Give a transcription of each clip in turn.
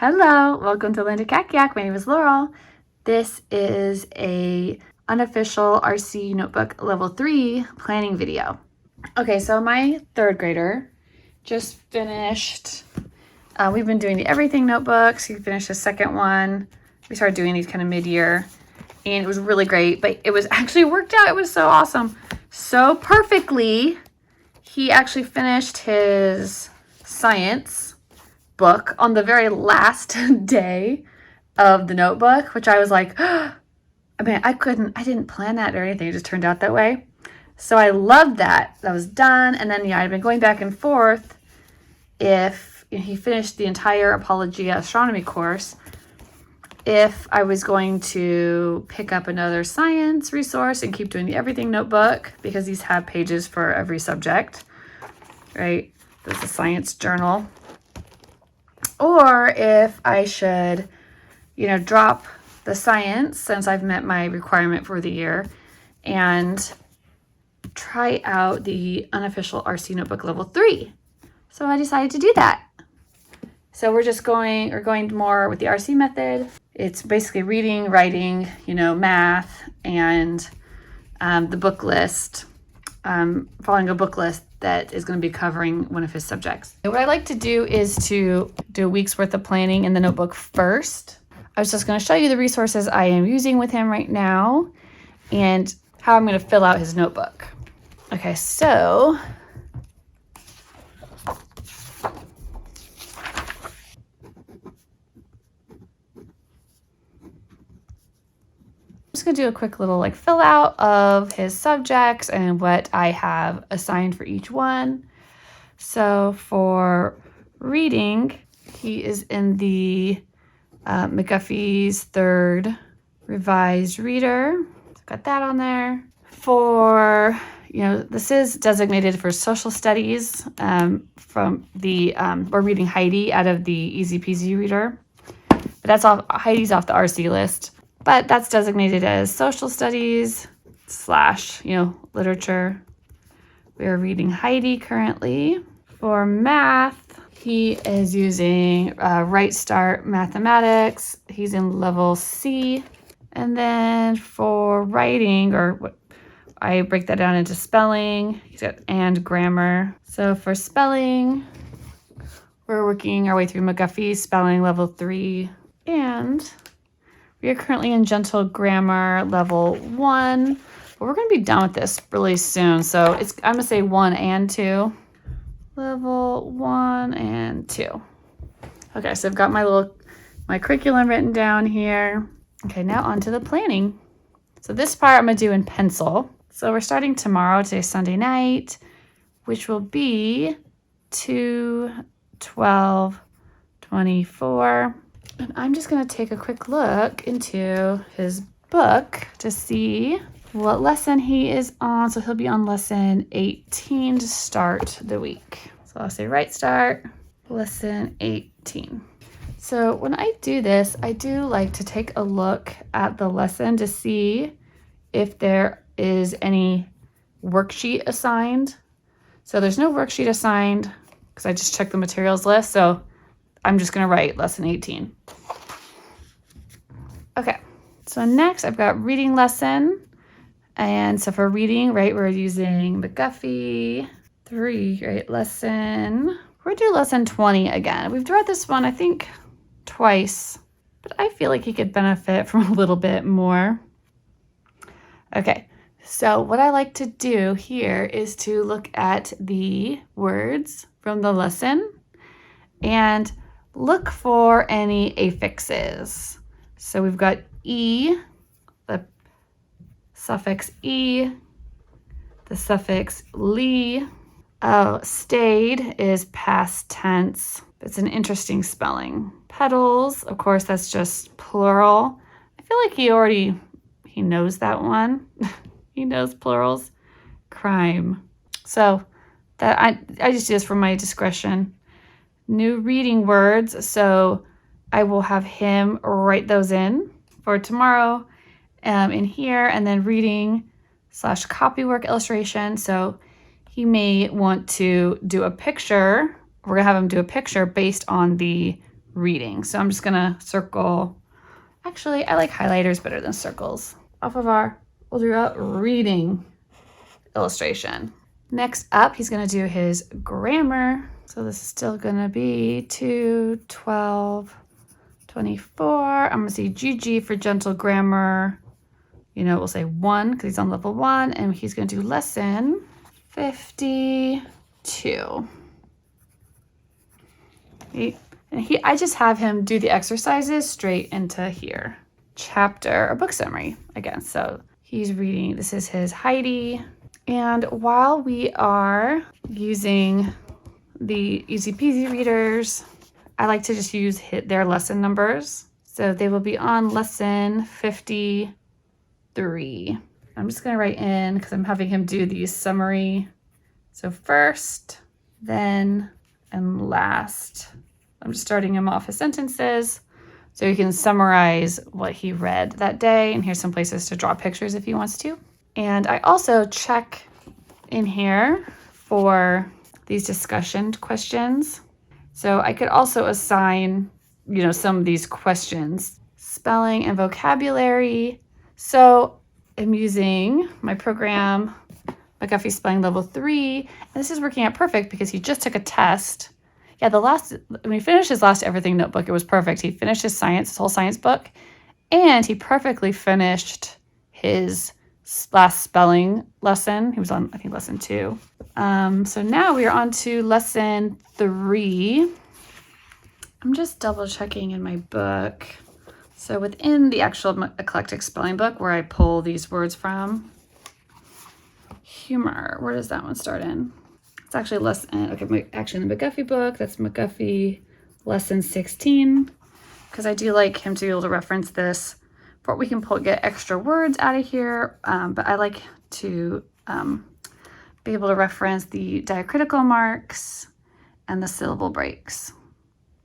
Hello, welcome to Linda Kakiak. My name is Laurel. This is a unofficial RC Notebook Level 3 planning video. Okay, so my third grader just finished, we've been doing the Everything notebooks. He finished the second one. We started doing these kind of mid-year and it was really great, but it was actually worked out. It was so awesome. So perfectly, he actually finished his science book on the very last day of the notebook, which I was like, I didn't plan that or anything. It just turned out that way. So I loved that. That was done. And then, I'd been going back and forth if he finished the entire Apologia astronomy course, if I was going to pick up another science resource and keep doing the Everything notebook, because these have pages for every subject, right? There's a science journal. Or if I should, drop the science since I've met my requirement for the year and try out the unofficial RC Notebook Level 3. So I decided to do that. So we're going more with the RC method. It's basically reading, writing, math, and the book list, following a book list that is going to be covering one of his subjects. What I like to do is to do a week's worth of planning in the notebook first. I was just going to show you the resources I am using with him right now and how I'm going to fill out his notebook. Okay, so I'm just going to do a quick little fill out of his subjects and what I have assigned for each one. So for reading, he is in the McGuffey's third revised reader. Got that on there. For, this is designated for social studies from the, we're reading Heidi out of the Easy Peasy reader. But that's off, Heidi's off the RC list. But that's designated as social studies / literature. We are reading Heidi currently. For math, he is using Right Start Mathematics. He's in level C. And then for writing, I break that down into spelling and grammar. So for spelling, we're working our way through McGuffey's spelling level 3. And we are currently in gentle grammar level 1. But we're going to be done with this really soon. So I'm going to say 1 and 2. Level 1 and 2. Okay, so I've got my curriculum written down here. Okay, now on to the planning. So this part I'm going to do in pencil. So we're starting tomorrow. Today's Sunday night, which will be 2/12/24. And I'm just going to take a quick look into his book to see what lesson he is on. So he'll be on lesson 18 to start the week. So I'll say right start, lesson 18. So when I do this, I do like to take a look at the lesson to see if there is any worksheet assigned. So there's no worksheet assigned because I just checked the materials list. So I'm just going to write lesson 18. Okay, so next I've got reading lesson. And so for reading, right, we're using McGuffey 3, right, we're going to do lesson 20 again. We've read this one, I think, twice, but I feel like he could benefit from a little bit more. Okay, so what I like to do here is to look at the words from the lesson and look for any affixes. So we've got E, the suffix E, the suffix "ly." Stayed is past tense. It's an interesting spelling. Petals, of course, that's just plural. I feel like he knows that one. He knows plurals. Crime. So that I just do this for my discretion. New reading words. So I will have him write those in for tomorrow in here, and then reading / copywork illustration. So he may want to do a picture. We're going to have him do a picture based on the reading. So I'm just gonna circle. Actually, I like highlighters better than circles. We'll do a reading illustration. Next up, he's gonna do his grammar. So this is still gonna be 2, 12, 24. I'm gonna say GG for gentle grammar. You know, we'll say 1 because he's on level 1, and he's gonna do lesson 52. I just have him do the exercises straight into here. Chapter or book summary again. So he's reading, this is his Heidi. And while we are using the Easy Peasy readers, I like to just use their lesson numbers. So they will be on lesson 53. I'm just gonna write in because I'm having him do the summary. So first, then, and last. I'm just starting him off his sentences so he can summarize what he read that day. And here's some places to draw pictures if he wants to. And I also check in here for these discussion questions. So I could also assign, you know, some of these questions, spelling and vocabulary. So I'm using my program, McGuffey Spelling Level 3. And this is working out perfect because he just took a test. Yeah, when he finished his last Everything notebook, it was perfect. He finished his whole science book, and he perfectly finished his last spelling lesson. He was on, I think, lesson 2. So now we are on to lesson 3. I'm just double checking in my book. So within the actual eclectic spelling book where I pull these words from, humor, where does that one start in? It's actually in the McGuffey book, that's McGuffey lesson 16, because I do like him to be able to reference this. But we can get extra words out of here, but I like to be able to reference the diacritical marks and the syllable breaks,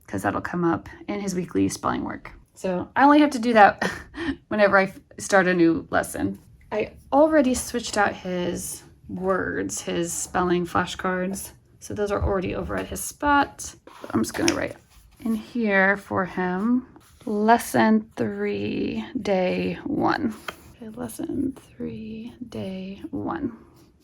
because that'll come up in his weekly spelling work. So I only have to do that whenever I start a new lesson. I already switched out his words, his spelling flashcards. So those are already over at his spot. I'm just gonna write in here for him, lesson 3, day 1. Okay, lesson 3, day 1.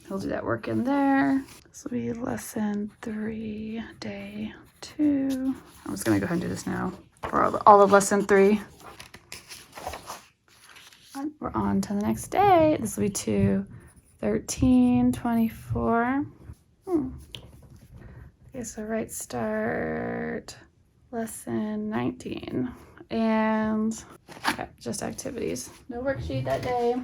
He'll do that work in there. This will be lesson 3, day 2. I'm just gonna go ahead and do this now for all of lesson 3. We're on to the next day. This will be 2, 13, 24. Okay, so right start, lesson 19. And okay, just activities. No worksheet that day.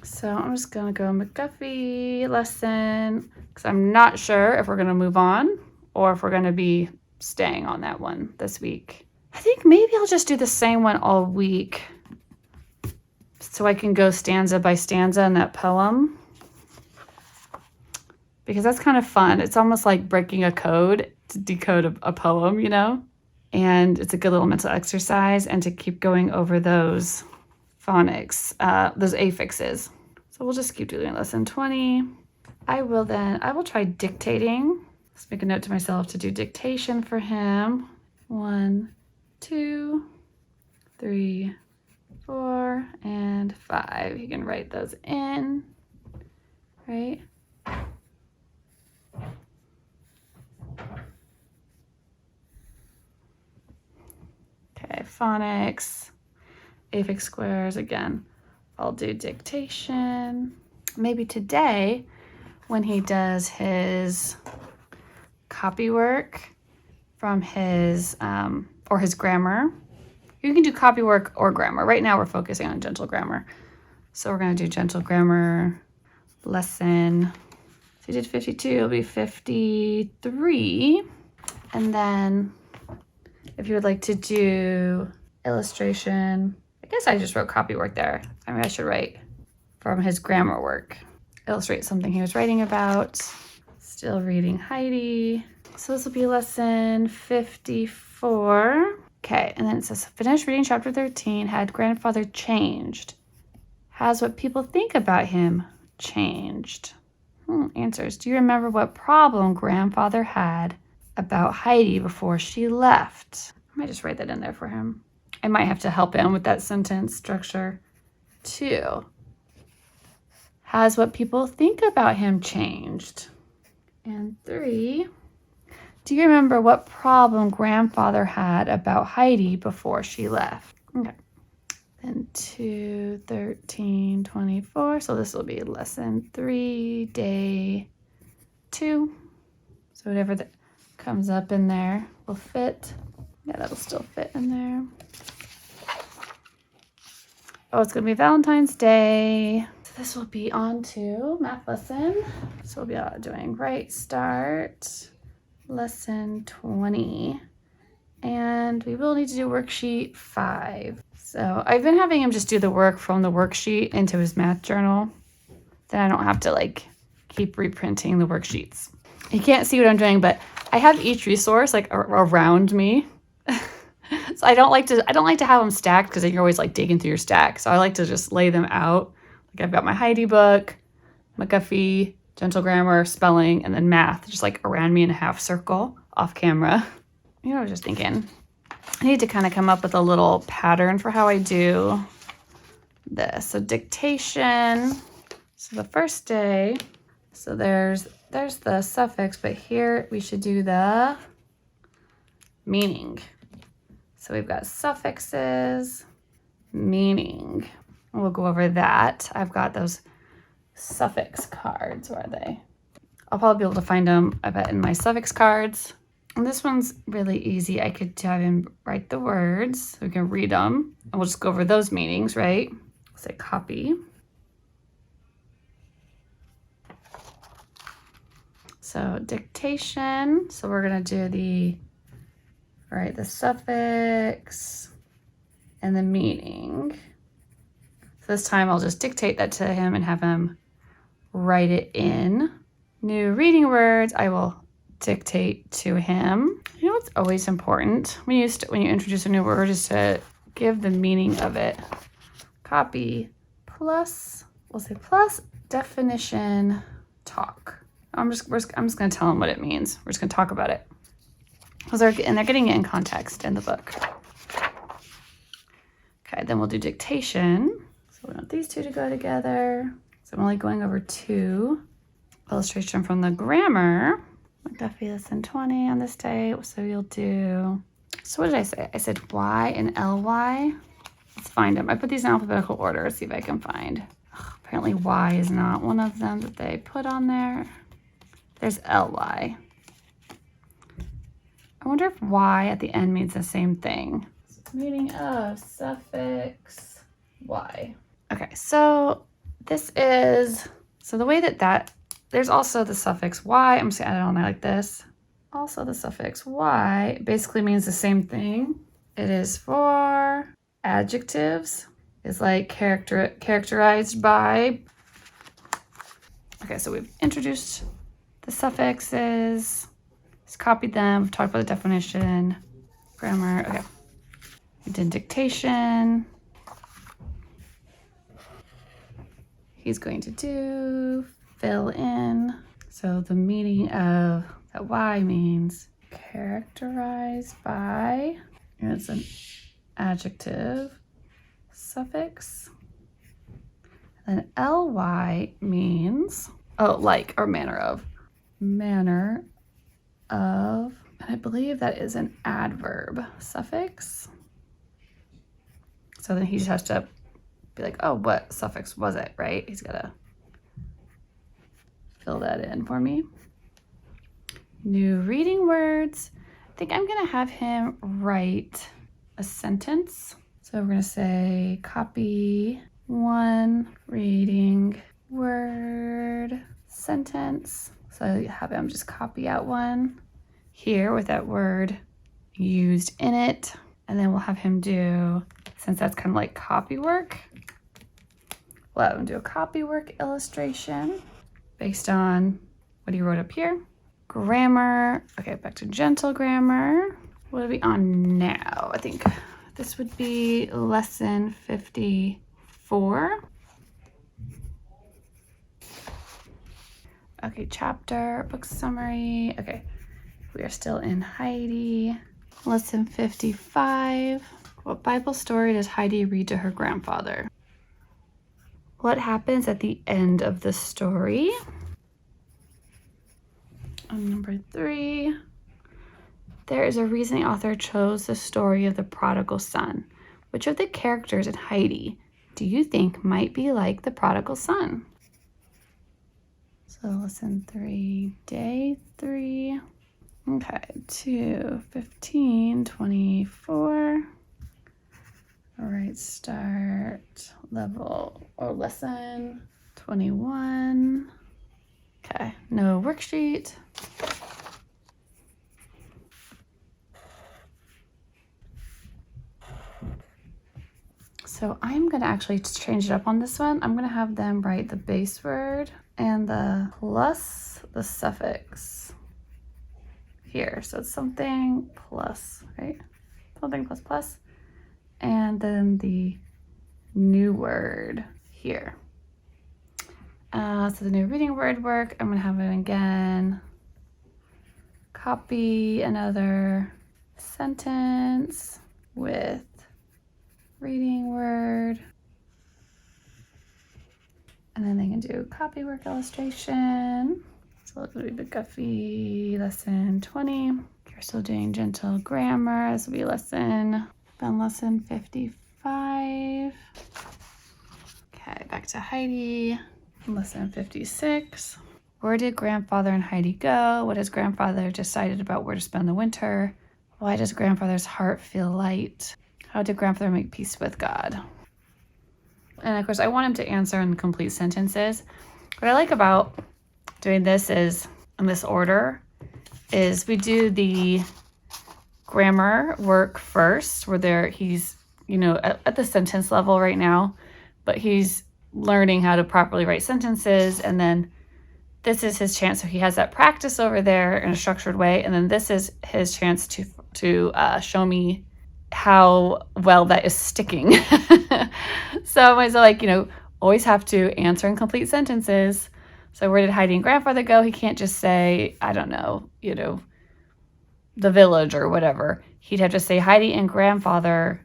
So I'm just gonna go McGuffey lesson, because I'm not sure if we're gonna move on or if we're gonna be staying on that one this week. I think maybe I'll just do the same one all week, so I can go stanza by stanza in that poem, because that's kind of fun. It's almost like breaking a code to decode a poem, you know? And it's a good little mental exercise, and to keep going over those phonics, those affixes. So we'll just keep doing lesson 20. I will try dictating. Let's make a note to myself to do dictation for him. 1, 2, 3, 4, and 5. You can write those in, right? Okay, phonics, affix squares. Again, I'll do dictation. Maybe today, when he does his copy work from his, or his grammar, you can do copy work or grammar. Right now we're focusing on gentle grammar. So we're gonna do gentle grammar lesson. So we did 52, it'll be 53. And then if you would like to do illustration, I guess I just wrote copy work there. I mean, I should write from his grammar work. Illustrate something he was writing about. Still reading Heidi. So this will be lesson 54. Okay, and then it says, finish reading chapter 13. Had grandfather changed? Has what people think about him changed? Answers. Do you remember what problem grandfather had about Heidi before she left. I might just write that in there for him. I might have to help him with that sentence structure. 2, has what people think about him changed? And 3, do you remember what problem grandfather had about Heidi before she left? Okay. Then 2, 13, 24. So this will be lesson 3, day 2. So whatever that comes up in there will fit. Yeah, that'll still fit in there. Oh, it's going to be Valentine's Day. So this will be on to math lesson. So we'll be doing right start, lesson 20. And we will need to do worksheet 5. So I've been having him just do the work from the worksheet into his math journal. Then I don't have to like keep reprinting the worksheets. You can't see what I'm doing, but I have each resource like around me. So I don't like to have them stacked because then you're always like digging through your stack. So I like to just lay them out. Like I've got my Heidi book, McGuffey, Gentle Grammar, spelling, and then math just like around me in a half circle off camera. You know, I was just thinking I need to kind of come up with a little pattern for how I do this. So dictation. So the first day, so there's the suffix, but here we should do the meaning. So we've got suffixes, meaning. We'll go over that. I've got those suffix cards. Where are they? I'll probably be able to find them, I bet, in my suffix cards. And this one's really easy. I could have him write the words so we can read them. And we'll just go over those meanings, right? Say copy. So dictation. So we're going to do the suffix and the meaning. So this time I'll just dictate that to him and have him write it in. New reading words, I will dictate to him. You know what's always important when you introduce a new word is to give the meaning of it. Copy plus, we'll say plus definition talk. I'm just going to tell him what it means. We're just going to talk about it. They're getting it in context in the book. Okay, then we'll do dictation. So we want these two to go together. So I'm only going over 2. Illustration from the grammar. McGuffey lesson 20 on this day. So you'll do, so what did I say? I said Y and LY. Let's find them. I put these in alphabetical order. See if I can find. Apparently Y is not one of them that they put on there. There's LY. I wonder if Y at the end means the same thing. Meaning of suffix Y. Okay, so this is, so the way that there's also the suffix Y. I'm just gonna add it on there like this. Also the suffix Y basically means the same thing. It is for adjectives. It's like characterized by. Okay, so we've introduced the suffixes. Just copied them, we've talked about the definition, grammar, okay. We did dictation. He's going to do fill in. So the meaning of that Y means characterized by, and it's an adjective suffix. And then LY means, like, or manner of. Manner of, and I believe that is an adverb suffix. So then he just has to be like, oh, what suffix was it, right? He's got to fill that in for me. New reading words. I think I'm going to have him write a sentence. So we're going to say copy 1 reading word sentence. So I have him just copy out one here with that word used in it. And then we'll have him do, since that's kind of like copy work, we'll have him do a copy work illustration based on what he wrote up here. Grammar, okay, back to gentle grammar. What are we on now? I think this would be lesson 54. Okay, chapter, book summary. Okay, We are still in Heidi. Lesson 55. What Bible story does Heidi read to her grandfather? What happens at the end of the story? And number 3. There is a reason the author chose the story of the prodigal son. Which of the characters in Heidi do you think might be like the prodigal son? So lesson 3, day 3. Okay, 2, 15, 24. All right, start level or lesson 21. Okay, no worksheet. So I'm going to actually change it up on this one. I'm going to have them write the base word and the plus the suffix here. So it's something plus, right? Something plus plus. And then the new word here. So the new reading word work, I'm going to have it again. Copy another sentence with reading word. And then they can do copy work illustration. So it's going to be McGuffey, lesson 20. If you're still doing gentle grammar, this will be lesson 55. Okay, back to Heidi. Lesson 56. Where did grandfather and Heidi go? What has grandfather decided about where to spend the winter? Why does grandfather's heart feel light? How did grandfather make peace with God? And of course, I want him to answer in complete sentences. What I like about doing this is, in this order, is we do the grammar work first, where he's, at the sentence level right now, but he's learning how to properly write sentences. And then this is his chance. So he has that practice over there in a structured way. And then this is his chance to show me how well that is sticking. So I was always have to answer in complete sentences. So where did Heidi and grandfather go? He can't just say, I don't know, the village or whatever. He'd have to say Heidi and grandfather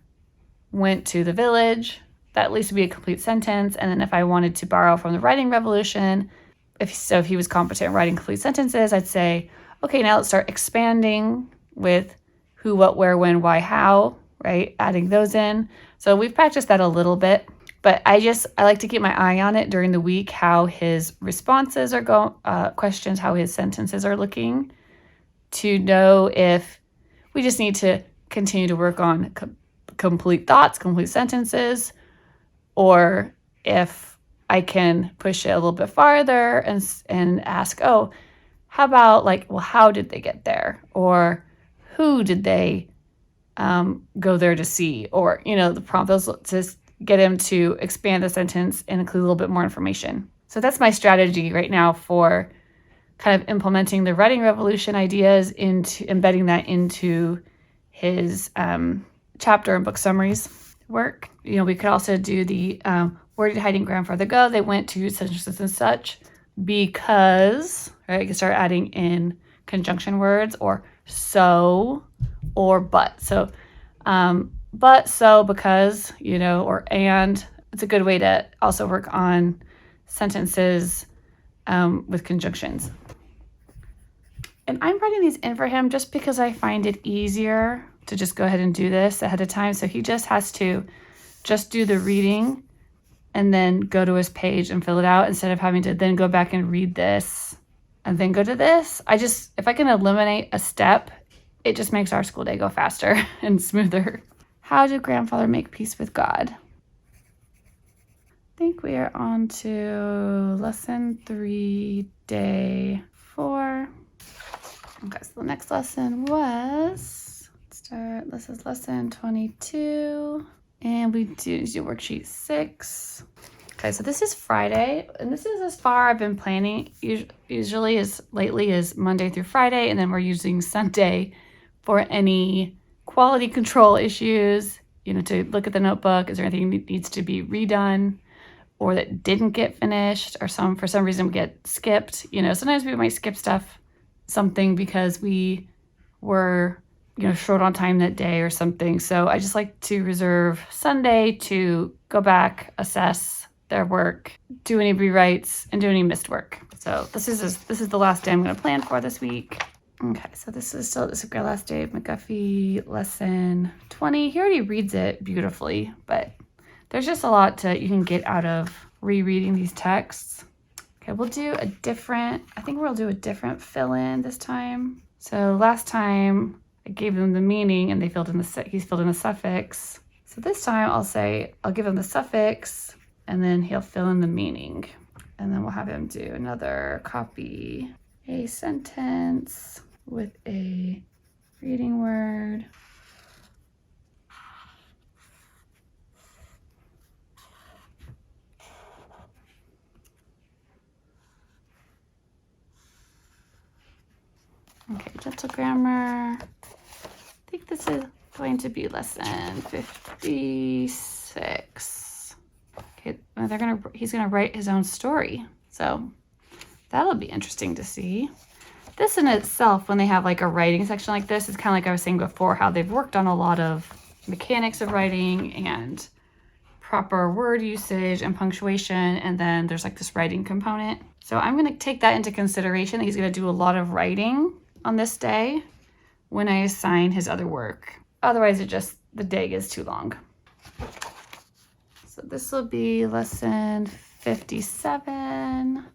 went to the village. That at least would be a complete sentence. And then if I wanted to borrow from the writing revolution, if he was competent in writing complete sentences, I'd say, okay, now let's start expanding with who, what, where, when, why, how, right? Adding those in. So we've practiced that a little bit, but I like to keep my eye on it during the week, how his responses are going, questions, how his sentences are looking, to know if we just need to continue to work on complete thoughts, complete sentences, or if I can push it a little bit farther and ask, how about how did they get there? Or who did they go there to see? Or, the prompt, those just get him to expand the sentence and include a little bit more information. So that's my strategy right now for kind of implementing the writing revolution ideas into embedding that into his chapter and book summaries work. We could also do the where did Heidi and grandfather go? They went to such and such because, right? You can start adding in conjunction words or so or but. So, but, so, because, or and. It's a good way to also work on sentences with conjunctions. And I'm writing these in for him just because I find it easier to just go ahead and do this ahead of time. So he just has to just do the reading and then go to his page and fill it out instead of having to then go back and read this and then go to this. If I can eliminate a step, it just makes our school day go faster and smoother. How did grandfather make peace with God? I think we are on to lesson 3, day 4. Okay, so the next lesson was, this is lesson 22, and we do worksheet 6. Okay, so this is Friday, and this is as far I've been planning, usually as lately as Monday through Friday, and then we're using Sunday for any quality control issues, to look at the notebook. Is there anything that needs to be redone or that didn't get finished, or for some reason we get skipped? Sometimes we might skip something because we were, short on time that day or something. So I just like to reserve Sunday to go back, assess their work, do any rewrites, and do any missed work. So this is the last day I'm going to plan for this week. Okay, so this is a great last day of McGuffey lesson 20. He already reads it beautifully, but there's just a lot you can get out of rereading these texts. Okay, we'll do I think we'll do a different fill-in this time. So last time I gave them the meaning and he's filled in the suffix. So this time I'll give him the suffix and then he'll fill in the meaning. And then we'll have him do another copy a sentence with a reading word. Okay, gentle grammar. I think this is going to be lesson 56. Okay, he's gonna write his own story. So that'll be interesting to see. This in itself, when they have like a writing section like this, is kind of like I was saying before, how they've worked on a lot of mechanics of writing and proper word usage and punctuation, and then there's like this writing component. So I'm going to take that into consideration. He's going to do a lot of writing on this day when I assign his other work. Otherwise, the day is too long. So this will be lesson 57.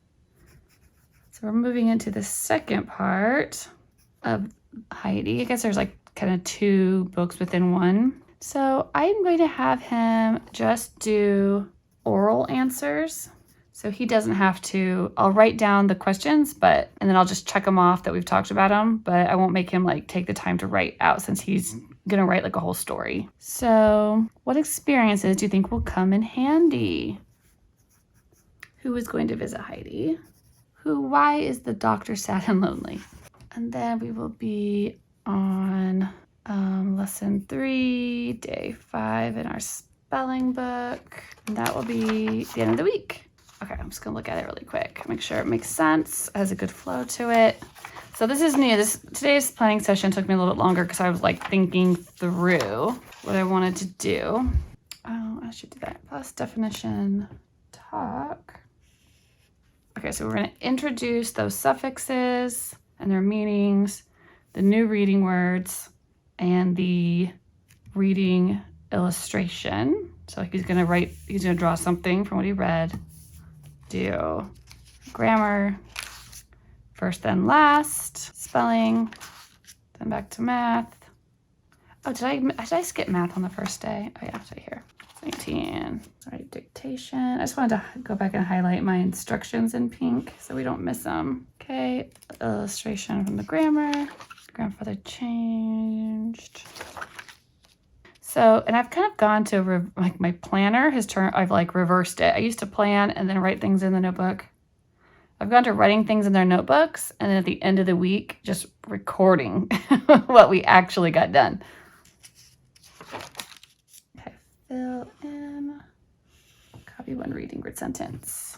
So we're moving into the second part of Heidi. I guess there's like kind of two books within one. So I'm going to have him just do oral answers. So he doesn't have to, I'll write down the questions, and then I'll just check them off that we've talked about them, but I won't make him like take the time to write out since he's going to write like a whole story. So what experiences do you think will come in handy? Who is going to visit Heidi? Why is the doctor sad and lonely? And then we will be on lesson 3, day 5 in our spelling book. And that will be the end of the week. Okay, I'm just gonna look at it really quick, make sure it makes sense, has a good flow to it. So this is new. Today's planning session took me a little bit longer because I was like thinking through what I wanted to do. Oh, I should do that. Plus definition talk. Okay, so we're going to introduce those suffixes and their meanings, the new reading words, and the reading illustration. So he's going to draw something from what he read, do grammar, first then last, spelling, then back to math. Oh, did I skip math on the first day? Oh yeah, it's right here. 19. All right, dictation. I just wanted to go back and highlight my instructions in pink so we don't miss them. Okay, illustration from the grammar. Grandfather changed. So, and I've kind of gone to like my planner I've like reversed it. I used to plan and then write things in the notebook. I've gone to writing things in their notebooks and then at the end of the week, just recording what we actually got done. Okay, fill in, copy one reading word sentence.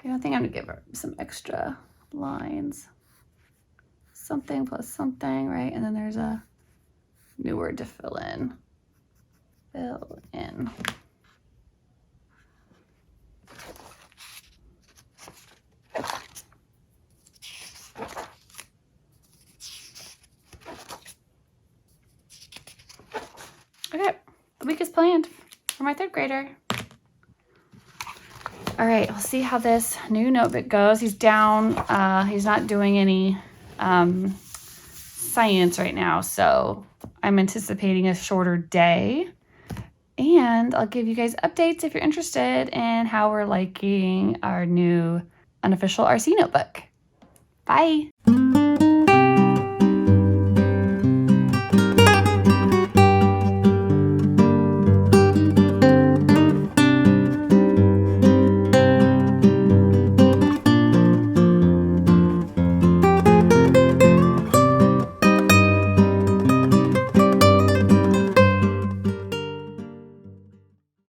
I think I'm gonna give her some extra lines. Something plus something, right? And then there's a new word to fill in. Fill in. Okay, the week is planned for my third grader. All right, we'll see how this new notebook goes. He's down, he's not doing any science right now, so I'm anticipating a shorter day. And I'll give you guys updates if you're interested in how we're liking our new unofficial RC notebook. Bye.